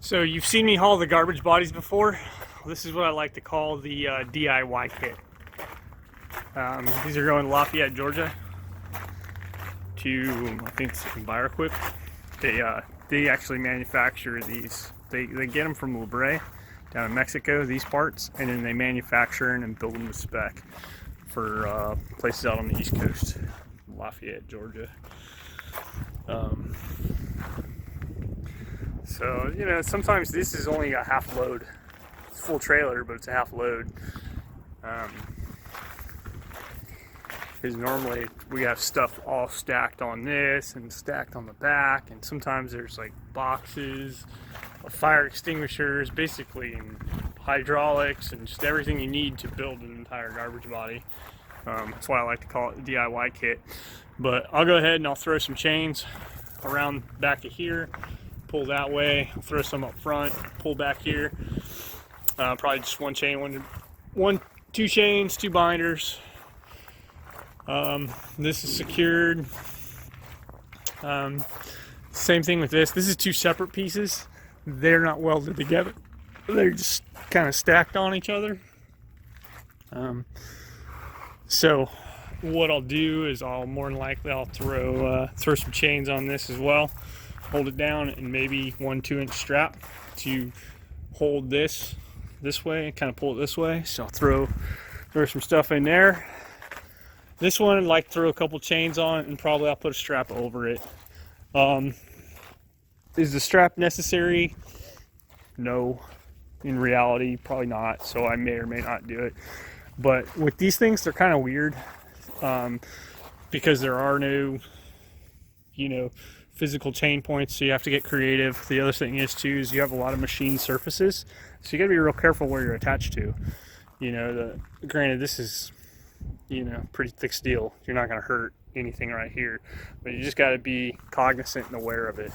So you've seen me haul the garbage bodies before. This is what I like to call the DIY kit. These are going to Lafayette, Georgia to, I think it's EnviroEquip. They actually manufacture these. They get them from Libre down in Mexico, these parts, and then they manufacture them and build them to spec for places out on the East Coast, Lafayette, Georgia. So, you know, sometimes this is only a half load. It's full trailer, but it's a half load. Because normally we have stuff all stacked on this and stacked on the back, and sometimes there's like boxes of fire extinguishers, basically, and hydraulics, and just everything you need to build an entire garbage body. That's why I like to call it a DIY kit. But I'll go ahead and I'll throw some chains around back of here, pull that way, I'll throw some up front, pull back here. Probably just one chain, two chains, two binders. This is secured. Same thing with this. This is two separate pieces. They're not welded together. They're just kind of stacked on each other. So what I'll do is more than likely I'll throw some chains on this as well, hold it down, and maybe 1 2-inch strap to hold this way, kind of pull it this way. So I'll throw some stuff in there. This one I'd like to throw a couple chains on it, and probably I'll put a strap over it. Is the strap necessary? No. In reality, probably not. So I may or may not do it. But with these things, they're kind of weird because there are no, physical chain points. So you have to get creative. The other thing is too is you have a lot of machine surfaces, so you got to be real careful where you're attached to. Granted, this is pretty thick steel. You're not going to hurt anything right here, but you just got to be cognizant and aware of it.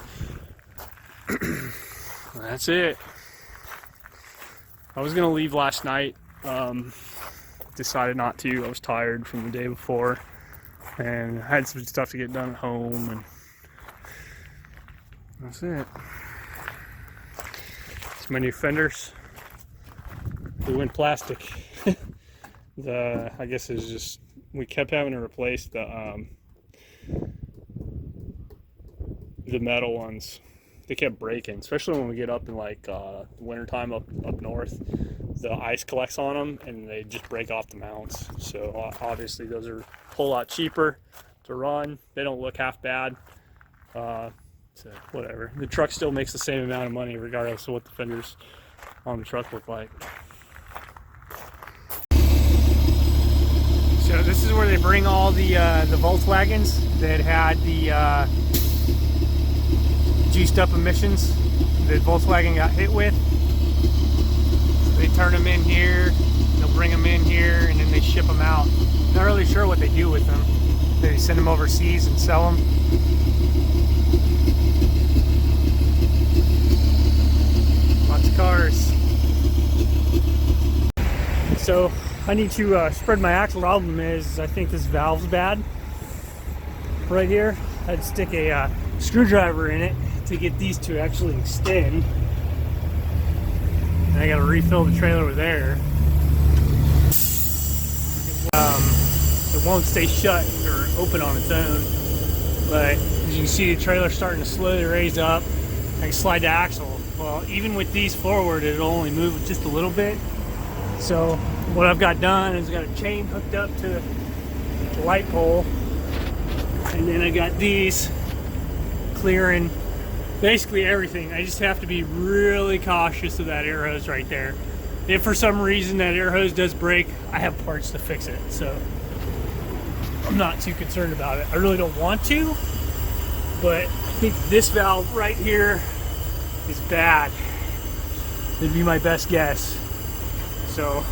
That's it. I was going to leave last night. Decided not to. I was tired from the day before, and I had some stuff to get done at home, and that's it. It's my new fenders. They went plastic. I guess it's just, we kept having to replace the metal ones. They kept breaking, especially when we get up in the wintertime up north. The ice collects on them and they just break off the mounts. So obviously those are a whole lot cheaper to run. They don't look half bad. So whatever. The truck still makes the same amount of money regardless of what the fenders on the truck look like. So this is where they bring all the Volkswagens that had the juiced up emissions that Volkswagen got hit with. So they turn them in here, they'll bring them in here, and then they ship them out. Not really sure what they do with them. They send them overseas and sell them. Lots of cars. So I need to spread my axle. The problem is I think this valve's bad right here. I'd stick a screwdriver in it to get these to actually extend. And I got to refill the trailer with air. It won't stay shut or open on its own. But as you can see, the trailer's starting to slowly raise up. I can slide the axle. Well, even with these forward, it'll only move just a little bit. So what I've got done is got a chain hooked up to the light pole, and then I got these clearing basically everything. I just have to be really cautious of that air hose right there. If for some reason that air hose does break, I have parts to fix it, so I'm not too concerned about it. I really don't want to, but I think this valve right here is bad. It'd be my best guess. So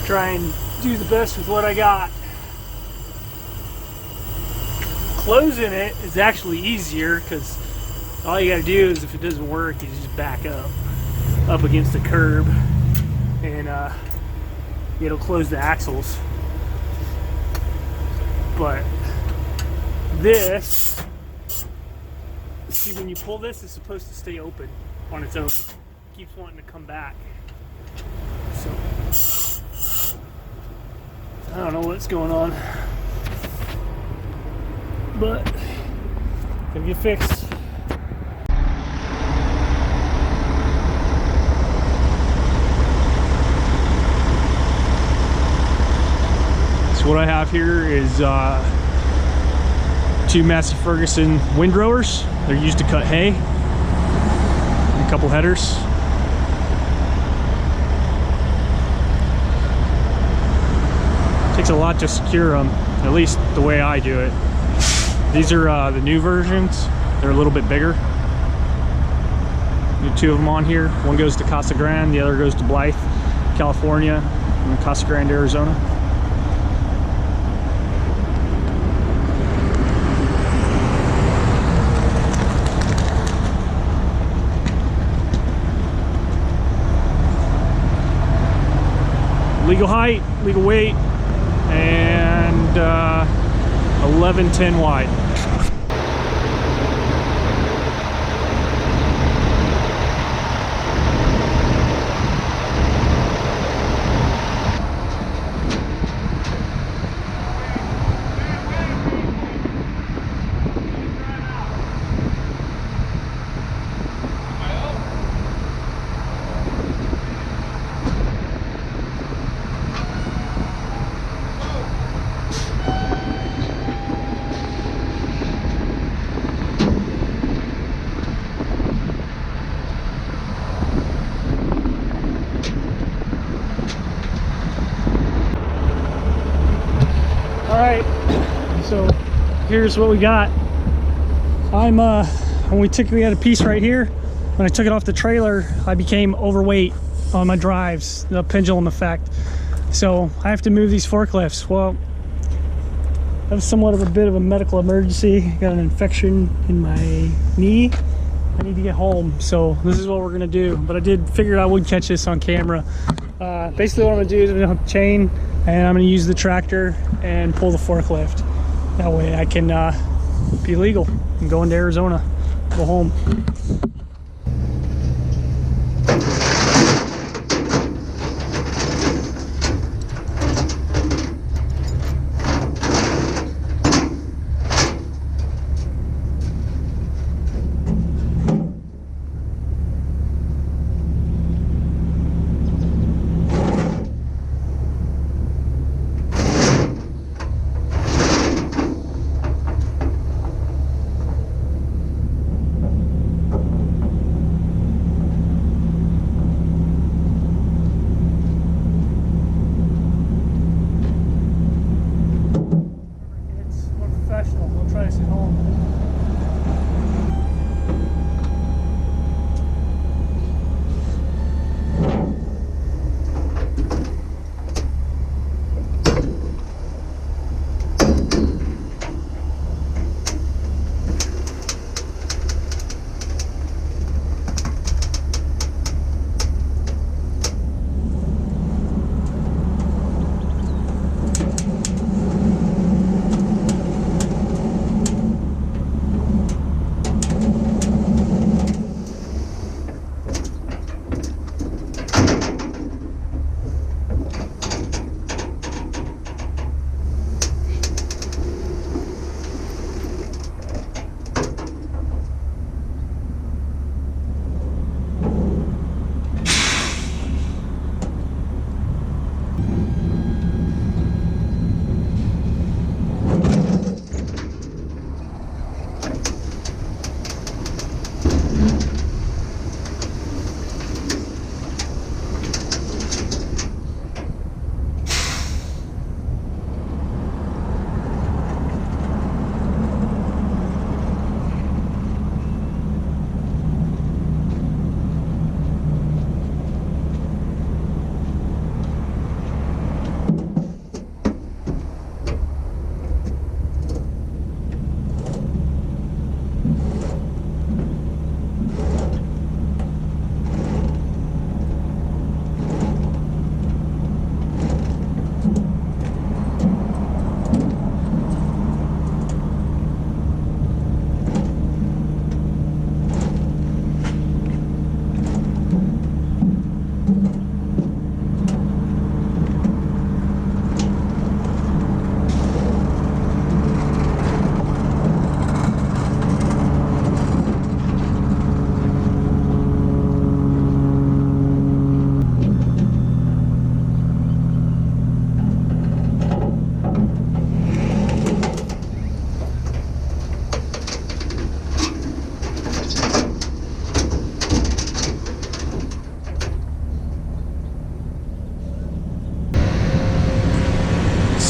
try and do the best with what I got. Closing it is actually easier because all you gotta do is, if it doesn't work, you just back up against the curb, and it'll close the axles. But this See, when you pull this, it's supposed to stay open on its own. It keeps wanting to come back. So I don't know what's going on, but gonna get fixed. So what I have here is two Massey Ferguson windrowers. They're used to cut hay. And a couple headers. Takes a lot to secure them, at least the way I do it. These are the new versions. They're a little bit bigger. There are two of them on here. One goes to Casa Grande, the other goes to Blythe, California, and Casa Grande, Arizona. Legal height, legal weight, and 1110 wide. Alright, so here's what we got. We had a piece right here. When I took it off the trailer, I became overweight on my drives, the pendulum effect. So I have to move these forklifts. Well, I have somewhat of a bit of a medical emergency. I got an infection in my knee. I need to get home, so this is what we're gonna do. But I did figure I would catch this on camera. Basically what I'm gonna do is I'm gonna hook a chain and I'm gonna use the tractor and pull the forklift. That way I can be legal and go into Arizona, go home.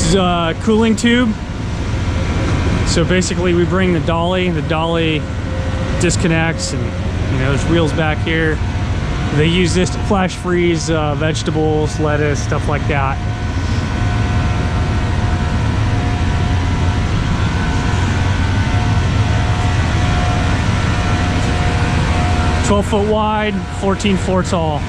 is a cooling tube. So basically we bring the dolly disconnects, and you know, there's wheels back here. They use this to flash freeze vegetables, lettuce, stuff like that. "12 foot wide, 14 floor tall."